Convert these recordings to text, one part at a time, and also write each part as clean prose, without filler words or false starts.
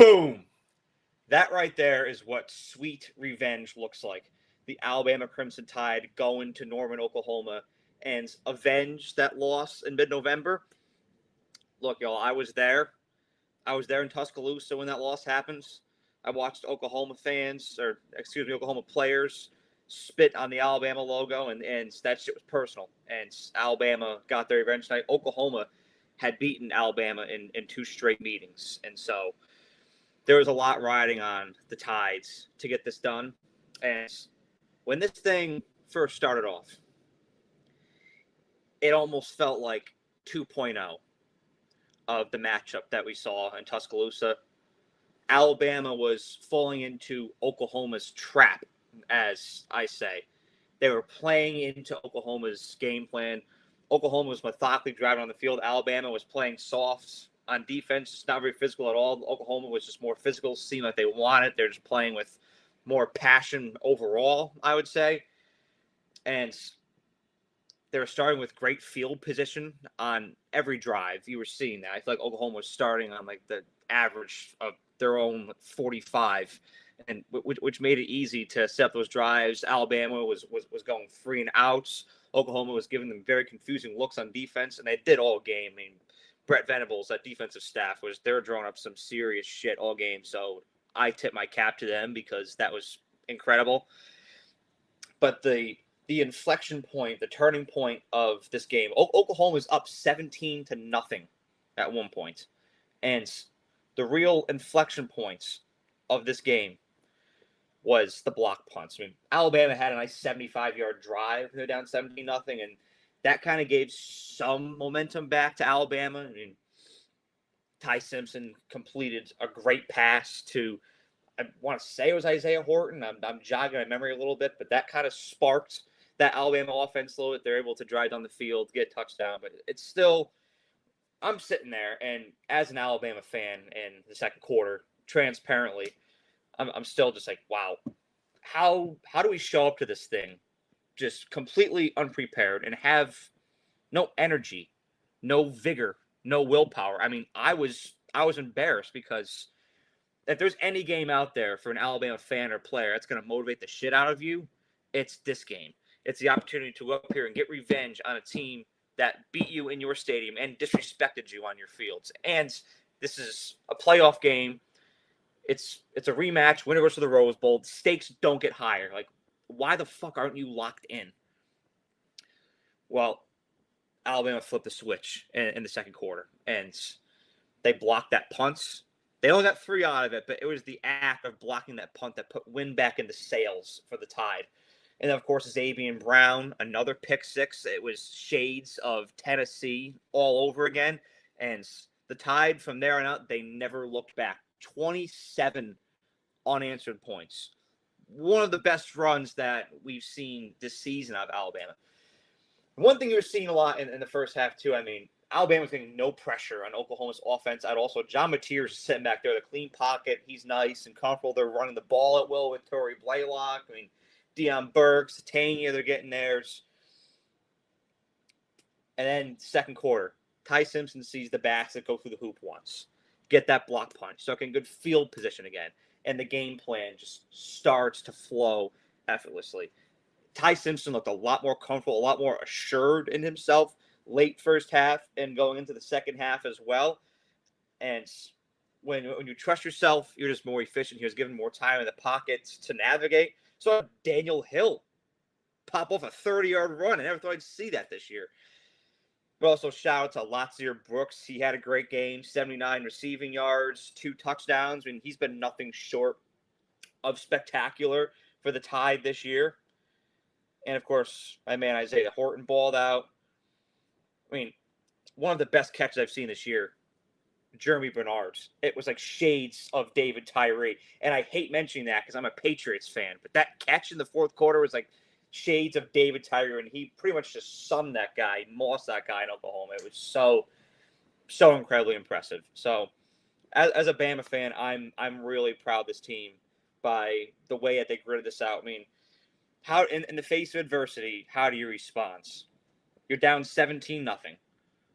Boom. That right there is what sweet revenge looks like. The Alabama Crimson Tide going to Norman, Oklahoma, and avenge that loss in mid-November. Look, y'all, I was there. I was there in Tuscaloosa when that loss happens. I watched Oklahoma players spit on the Alabama logo, and that shit was personal. And Alabama got their revenge tonight. Oklahoma had beaten Alabama in 2 straight meetings. And so there was a lot riding on the Tides to get this done. And when this thing first started off, it almost felt like 2.0 of the matchup that we saw in Tuscaloosa. Alabama was falling into Oklahoma's trap, as I say. They were playing into Oklahoma's game plan. Oklahoma was methodically driving on the field. Alabama was playing soft on defense. It's not very physical at all. Oklahoma was just more physical, seemed like they wanted. They're just playing with more passion overall, I would say. And they were starting with great field position on every drive. You were seeing that. I feel like Oklahoma was starting on like the average of their own 45, and which made it easy to set up those drives. Alabama was going 3 and outs. Oklahoma was giving them very confusing looks on defense, and they did all game. I mean, Brett Venables, that defensive staff, they were drawing up some serious shit all game. So I tip my cap to them because that was incredible. But the inflection point, the turning point of this game, Oklahoma was up 17-0 at one point. And the real inflection points of this game was the block punts. I mean, Alabama had a nice 75-yard drive. They're down 17-0, and that kind of gave some momentum back to Alabama. I mean, Ty Simpson completed a great pass to, I want to say it was Isaiah Horton. I'm jogging my memory a little bit, but that kind of sparked that Alabama offense a little bit. They're able to drive down the field, get a touchdown, but it's still, I'm sitting there, and as an Alabama fan in the second quarter, transparently, I'm still just like, wow, how do we show up to this thing just completely unprepared and have no energy, no vigor, no willpower? I mean, I was embarrassed because if there's any game out there for an Alabama fan or player that's going to motivate the shit out of you, it's this game. It's the opportunity to go up here and get revenge on a team that beat you in your stadium and disrespected you on your fields. And this is a playoff game. It's a rematch. Winner goes to the Rose Bowl. The stakes don't get higher. Like, why the fuck aren't you locked in? Well, Alabama flipped the switch in the second quarter, and they blocked that punt. They only got 3 out of it, but it was the act of blocking that punt that put wind back into sails for the Tide. And then, of course, Xavier Brown, another pick six. It was shades of Tennessee all over again. And the Tide, from there on out, they never looked back. 27 unanswered points. One of the best runs that we've seen this season out of Alabama. One thing you're seeing a lot in the first half, too, I mean, Alabama's getting no pressure on Oklahoma's offense. I'd also, John Mateers is sitting back there, the clean pocket. He's nice and comfortable. They're running the ball at will with Torrey Blaylock. I mean, Deion Burks, Tanya, they're getting theirs. And then second quarter, Ty Simpson sees the backs that go through the hoop once. Get that block punch. So in good field position again. And the game plan just starts to flow effortlessly. Ty Simpson looked a lot more comfortable, a lot more assured in himself late first half and going into the second half as well. And when you trust yourself, you're just more efficient. He was given more time in the pockets to navigate. So Daniel Hill pop off a 30-yard run. I never thought I'd see that this year. But also shout out to Latsier Brooks. He had a great game, 79 receiving yards, 2 touchdowns. I mean, he's been nothing short of spectacular for the Tide this year. And, of course, my man Isaiah Horton balled out. I mean, one of the best catches I've seen this year, Jeremy Bernard's. It was like shades of David Tyree. And I hate mentioning that because I'm a Patriots fan. But that catch in the fourth quarter was like shades of David Tyree. And he pretty much just summed that guy, mossed that guy in Oklahoma. It was so incredibly impressive. So as a Bama fan, I'm really proud of this team by the way that they gritted this out. I mean, how in the face of adversity, how do you respond? You're down 17-0.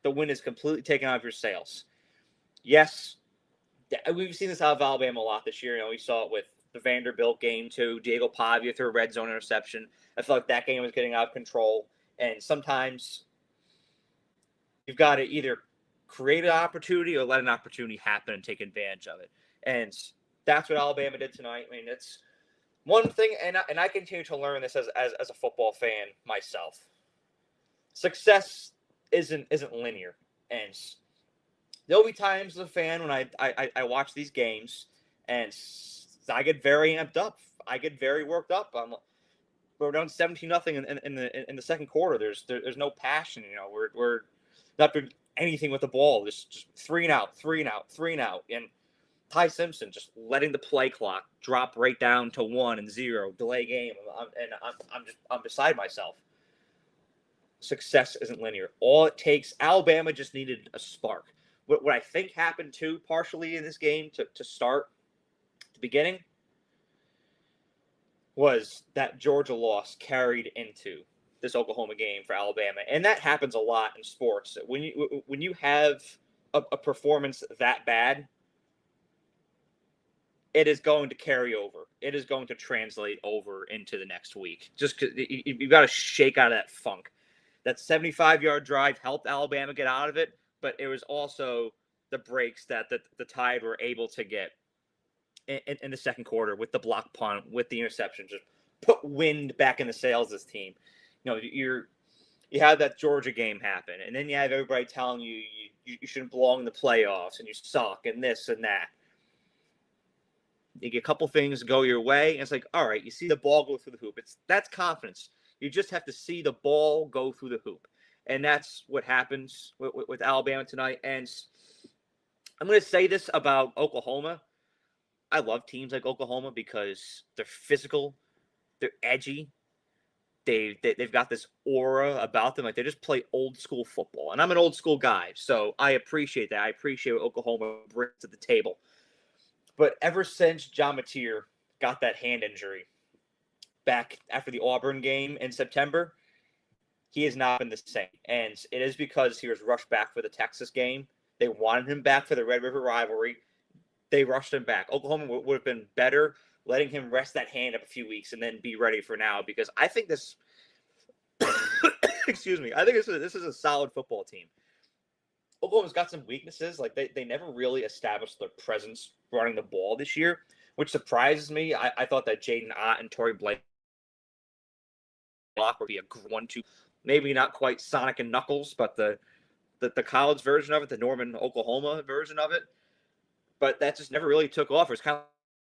The wind is completely taken out of your sails. Yes, we've seen this out of Alabama a lot this year. We saw it with the Vanderbilt game too. Diego Pavia threw a red zone interception. I felt like that game was getting out of control. And sometimes you've got to either create an opportunity or let an opportunity happen and take advantage of it. And that's what Alabama did tonight. I mean, it's one thing, and I continue to learn this as a football fan myself. Success isn't linear, and there'll be times as a fan when I watch these games and I get very amped up. I get very worked up. We're down 17-0 in the second quarter. There's no passion. We're not doing anything with the ball. Just 3 and out, 3 and out, 3 and out, and Ty Simpson just letting the play clock drop right down to 1 and 0, delay game, I'm beside myself. Success isn't linear. All it takes, Alabama just needed a spark. What I think happened too, partially in this game to start the beginning, was that Georgia loss carried into this Oklahoma game for Alabama, and that happens a lot in sports. When you have a performance that bad, it is going to carry over. It is going to translate over into the next week. Just because you've got to shake out of that funk. That 75-yard drive helped Alabama get out of it, but it was also the breaks that the Tide were able to get in the second quarter with the block punt, with the interception, just put wind back in the sails of this team. You have that Georgia game happen, and then you have everybody telling you shouldn't belong in the playoffs, and you suck, and this and that. You get a couple things go your way, and it's like, all right, you see the ball go through the hoop. That's confidence. You just have to see the ball go through the hoop. And that's what happens with Alabama tonight. And I'm going to say this about Oklahoma. I love teams like Oklahoma because they're physical, they're edgy, they've got this aura about them. Like, they just play old school football. And I'm an old school guy, so I appreciate that. I appreciate what Oklahoma brings to the table. But ever since John Mateer got that hand injury back after the Auburn game in September, he has not been the same. And it is because he was rushed back for the Texas game. They wanted him back for the Red River rivalry. They rushed him back. Oklahoma would have been better letting him rest that hand up a few weeks and then be ready for now, because I think this excuse me, I think this is a solid football team. Oklahoma's got some weaknesses. Like, they never really established their presence running the ball this year, which surprises me. I thought that Jaden Ott and Torrey Blake would be a 1-2, maybe not quite Sonic and Knuckles, but the college version of it, the Norman, Oklahoma version of it. But that just never really took off. It was kind of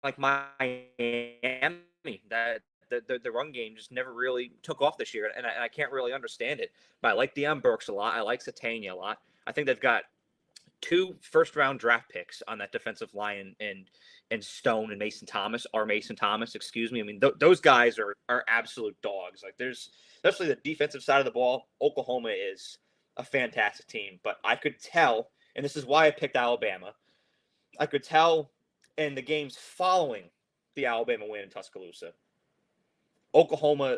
like Miami. That the run game just never really took off this year, and I can't really understand it. But I like Deion Burks a lot. I like Satania a lot. I think they've got 2 first-round draft picks on that defensive line, and Stone and Mason Thomas, excuse me. I mean, those guys are absolute dogs. Like, there's, especially the defensive side of the ball, Oklahoma is a fantastic team. But I could tell, and this is why I picked Alabama, I could tell in the games following the Alabama win in Tuscaloosa, Oklahoma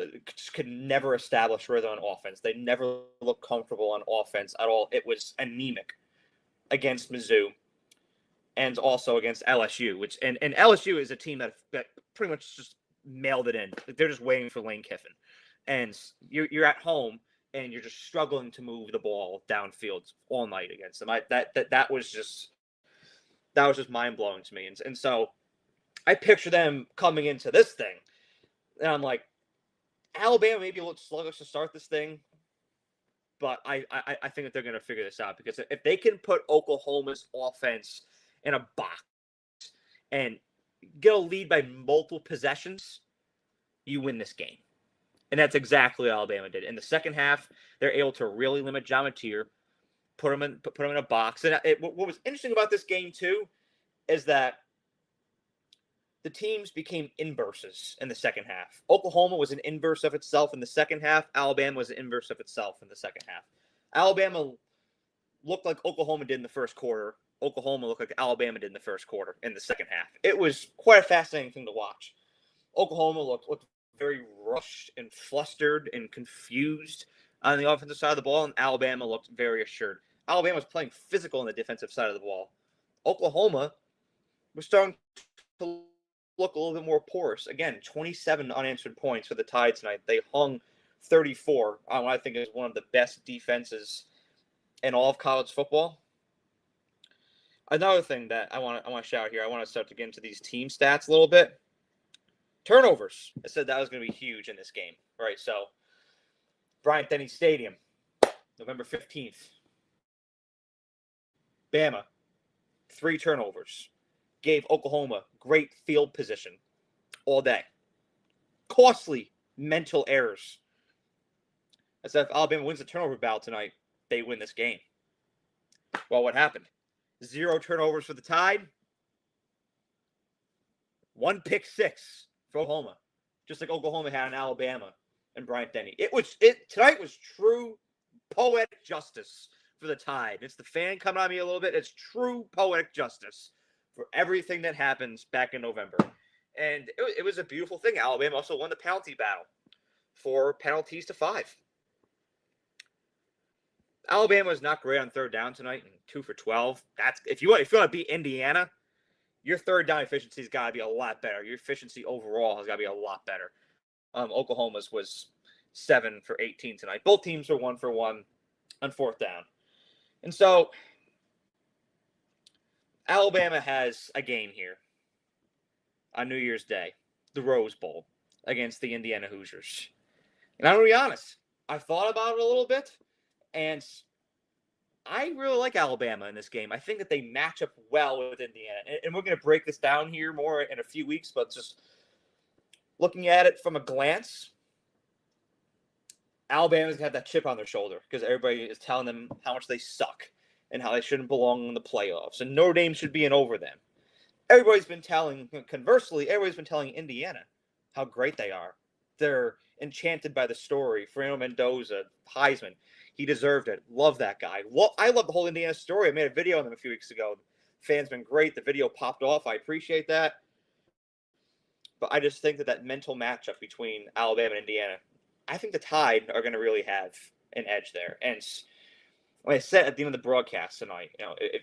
could never establish rhythm on offense. They never looked comfortable on offense at all. It was anemic against Mizzou and also against LSU, which and LSU is a team that pretty much just mailed it in. They're just waiting for Lane Kiffin. And you're at home and you're just struggling to move the ball downfield all night against them. That was just mind-blowing to me. And so I picture them coming into this thing, and I'm like, Alabama maybe a little sluggish to start this thing, but I think that they're going to figure this out, because if they can put Oklahoma's offense in a box and get a lead by multiple possessions, you win this game. And that's exactly what Alabama did. In the second half, they're able to really limit John Mateer, put him in a box. And what was interesting about this game too is that the teams became inverses in the second half. Oklahoma was an inverse of itself in the second half. Alabama was an inverse of itself in the second half. Alabama looked like Oklahoma did in the first quarter. Oklahoma looked like Alabama did in the first quarter in the second half. It was quite a fascinating thing to watch. Oklahoma looked very rushed and flustered and confused on the offensive side of the ball, and Alabama looked very assured. Alabama was playing physical on the defensive side of the ball. Oklahoma was starting to look a little bit more porous. Again, 27 unanswered points for the Tide tonight. They hung 34 on what I think is one of the best defenses in all of college football. Another thing that I want to shout here, I want to start to get into these team stats a little bit. Turnovers. I said that was going to be huge in this game, right? So, Bryant-Denny Stadium, November 15th. Bama, 3 turnovers. Gave Oklahoma great field position all day. Costly mental errors. I said if Alabama wins the turnover battle tonight, they win this game. Well, what happened? 0 turnovers for the Tide. 1 pick 6 for Oklahoma. Just like Oklahoma had in Alabama and Bryant-Denny. Tonight was true poetic justice for the Tide. It's the fan coming on me a little bit. It's true poetic justice for everything that happens back in November. And it was a beautiful thing. Alabama also won the penalty battle 4 penalties to 5. Alabama is not great on third down tonight, and 2 for 12. That's if you want to beat Indiana, your third down efficiency has got to be a lot better. Your efficiency overall has got to be a lot better. Oklahoma's was 7 for 18 tonight. Both teams were 1 for 1 on fourth down. And so Alabama has a game here on New Year's Day, the Rose Bowl, against the Indiana Hoosiers. And I'm going to be honest, I thought about it a little bit, and I really like Alabama in this game. I think that they match up well with Indiana. And we're going to break this down here more in a few weeks, but just looking at it from a glance, Alabama's got that chip on their shoulder because everybody is telling them how much they suck and how they shouldn't belong in the playoffs. And Notre Dame should be in over them. Conversely, everybody's been telling Indiana how great they are. They're enchanted by the story. Fernando Mendoza, Heisman. He deserved it. Love that guy. I love the whole Indiana story. I made a video on them a few weeks ago. Fans been great. The video popped off. I appreciate that. But I just think that mental matchup between Alabama and Indiana, I think the Tide are going to really have an edge there. And like I said at the end of the broadcast tonight,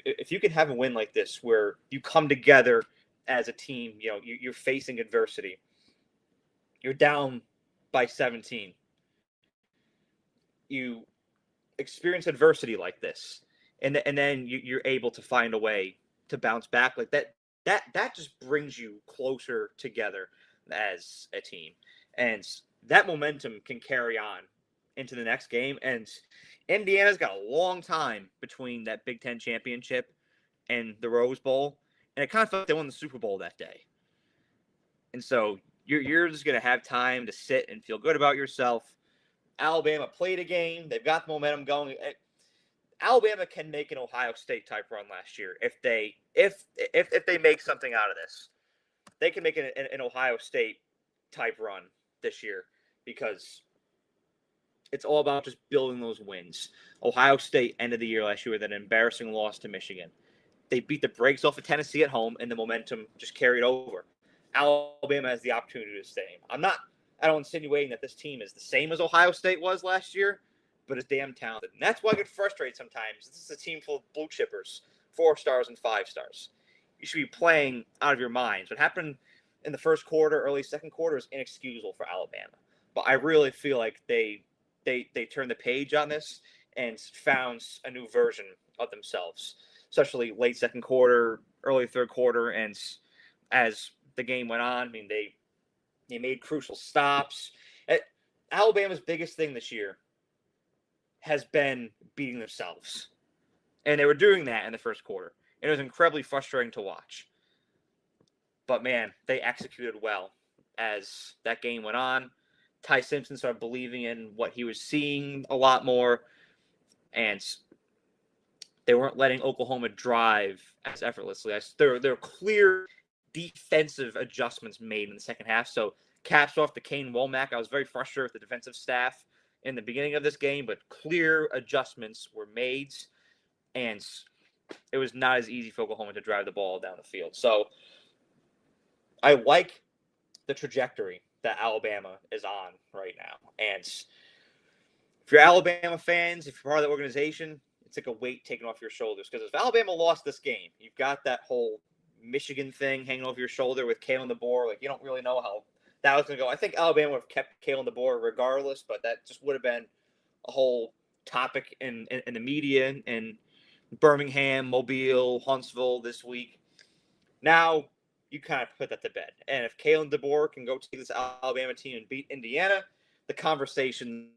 if you can have a win like this where you come together as a team, you're facing adversity, you're down by 17, you experience adversity like this, and then you're able to find a way to bounce back like that. That just brings you closer together as a team, and that momentum can carry on into the next game. And Indiana's got a long time between that Big Ten championship and the Rose Bowl, and it kind of felt like they won the Super Bowl that day. And so you're just going to have time to sit and feel good about yourself. Alabama played a game. They've got the momentum going. Alabama can make an Ohio State type run last year if they make something out of this. They can make an Ohio State type run this year because it's all about just building those wins. Ohio State ended the year last year with an embarrassing loss to Michigan. They beat the brakes off of Tennessee at home, and the momentum just carried over. Alabama has the opportunity to stay. I don't insinuating that this team is the same as Ohio State was last year, but it's damn talented. And that's why I get frustrated sometimes. This is a team full of blue chippers, 4 stars and 5 stars. You should be playing out of your minds. What happened in the first quarter, early second quarter is inexcusable for Alabama. But I really feel like they turned the page on this and found a new version of themselves, especially late second quarter, early third quarter. And as the game went on, they made crucial stops. Alabama's biggest thing this year has been beating themselves. And they were doing that in the first quarter. It was incredibly frustrating to watch. But, man, they executed well as that game went on. Ty Simpson started believing in what he was seeing a lot more. And they weren't letting Oklahoma drive as effortlessly. There were clear defensive adjustments made in the second half. So, caps off to Kane Womack. I was very frustrated with the defensive staff in the beginning of this game, but clear adjustments were made, and it was not as easy for Oklahoma to drive the ball down the field. So I like the trajectory that Alabama is on right now. And if you're Alabama fans, if you're part of the organization, it's like a weight taken off your shoulders. Because if Alabama lost this game, you've got that whole Michigan thing hanging over your shoulder with Kalen DeBoer. Like, you don't really know how that was going to go. I think Alabama would have kept Kalen DeBoer regardless, but that just would have been a whole topic in the media in Birmingham, Mobile, Huntsville this week. Now you kind of put that to bed. And if Kalen DeBoer can go take this Alabama team and beat Indiana, the conversation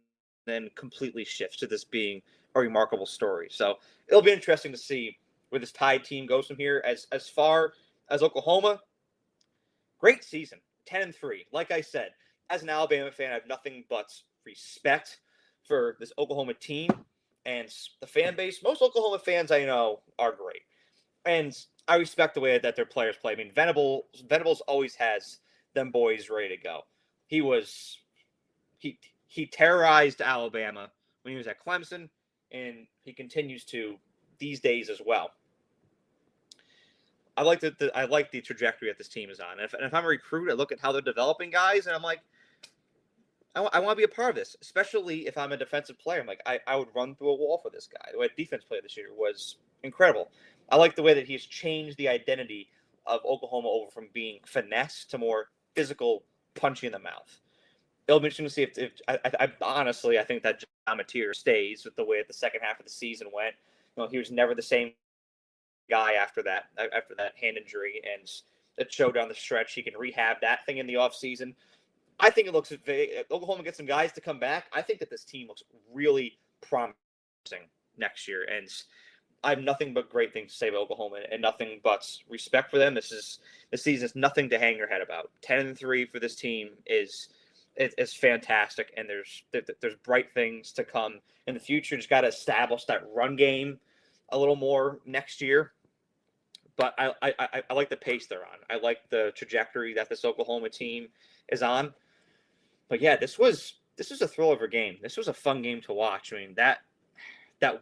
then completely shifts to this being a remarkable story. So it'll be interesting to see where this Tide team goes from here. As far as Oklahoma, great season, 10-3. Like I said, as an Alabama fan, I have nothing but respect for this Oklahoma team and the fan base. Most Oklahoma fans I know are great, and I respect the way that their players play. I mean, Venables always has them boys ready to go. He terrorized Alabama when he was at Clemson, and he continues to these days as well. I like the trajectory that this team is on. And if I'm a recruit, I look at how they're developing guys, and I'm like, I want to be a part of this, especially if I'm a defensive player. I'm like, I would run through a wall for this guy. The way defense played this year was incredible. I like the way that he's changed the identity of Oklahoma over from being finesse to more physical, punchy in the mouth. It'll be interesting to see if I honestly, I think that John Mateer stays with the way that the second half of the season went. He was never the same guy after that hand injury, and it showed down the stretch. He can rehab that thing in the offseason. I think it looks Oklahoma gets some guys to come back. I think that this team looks really promising next year, and I have nothing but great things to say about Oklahoma and nothing but respect for them. This season is nothing to hang your head about. 10-3 for this team is fantastic, and there's bright things to come in the future. Just got to establish that run game a little more next year. But I like the pace they're on. I like the trajectory that this Oklahoma team is on. But yeah, this was a thrill of a game. This was a fun game to watch. I mean, that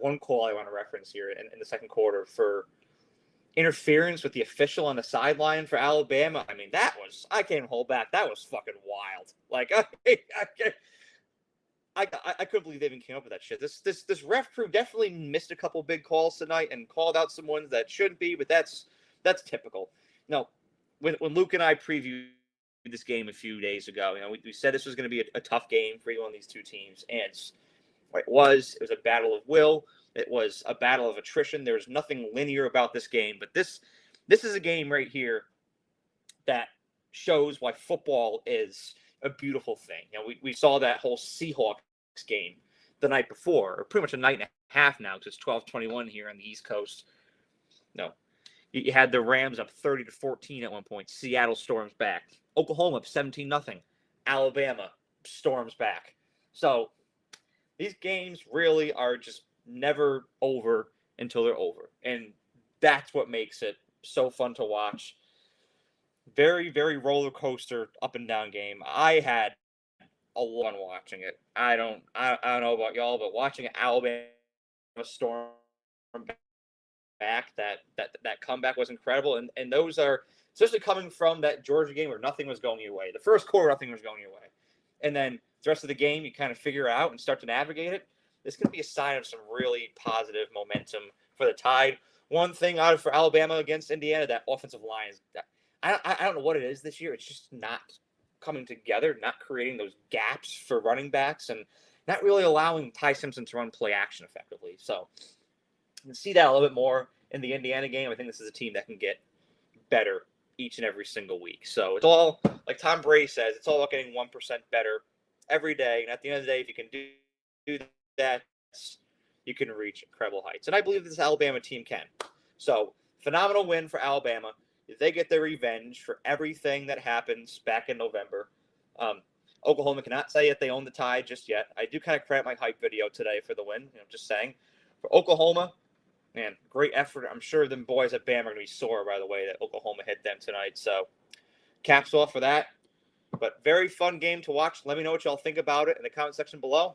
one call I want to reference here in the second quarter for interference with the official on the sideline for Alabama. I mean, I can't hold back. That was fucking wild. Like, I couldn't believe they even came up with that shit. This ref crew definitely missed a couple big calls tonight and called out some ones that shouldn't be, but that's typical. No, when Luke and I previewed this game a few days ago, we said this was going to be a tough game for either one of these two teams, and it was a battle of will. It was a battle of attrition. There's nothing linear about this game, but this is a game right here that shows why football is a beautiful thing. We saw that whole Seahawks game the night before, or pretty much a night and a half now, because it's 12:21 here on the East Coast. No, you had the Rams up 30-14 at one point. Seattle storms back. Oklahoma up 17-0. Alabama storms back. So these games really are just never over until they're over, and that's what makes it so fun to watch. Very, very roller coaster up and down game. I had a lot of fun watching it. I don't know about y'all, but watching Alabama storm back, that comeback was incredible. And those are especially coming from that Georgia game where nothing was going your way. The first quarter, nothing was going your way, and then the rest of the game, you kind of figure out and start to navigate it. This could be a sign of some really positive momentum for the Tide. One thing out for Alabama against Indiana, that offensive line is. I don't know what it is this year. It's just not coming together, not creating those gaps for running backs, and not really allowing Ty Simpson to run play action effectively. So you can see that a little bit more in the Indiana game. I think this is a team that can get better each and every single week. So it's all, like Tom Brady says, it's all about getting 1% better every day. And at the end of the day, if you can do that, you can reach incredible heights. And I believe this Alabama team can. So phenomenal win for Alabama. They get their revenge for everything that happens back in November. Oklahoma cannot say that they own the Tide just yet. I do kind of credit my hype video today for the win. Just saying. For Oklahoma, man, great effort. I'm sure them boys at Bama are going to be sore by the way that Oklahoma hit them tonight. So caps off for that. But very fun game to watch. Let me know what y'all think about it in the comment section below.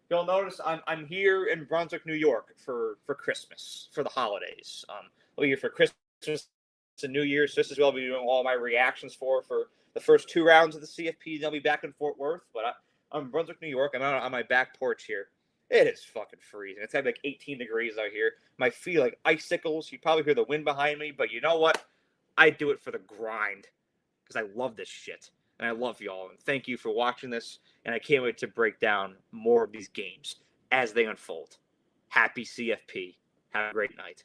You'll notice I'm here in Brunswick, New York for Christmas, for the holidays. I'll be here for Christmas and New Year's. This is what I'll be doing all my reactions for the first two rounds of the CFP. They'll be back in Fort Worth, but I'm in Brunswick, New York. I'm out on my back porch here. It is fucking freezing. It's like 18 degrees out here. My feet are like icicles. You probably hear the wind behind me, but you know what? I do it for the grind because I love this shit. And I love y'all. And thank you for watching this. And I can't wait to break down more of these games as they unfold. Happy CFP. Have a great night.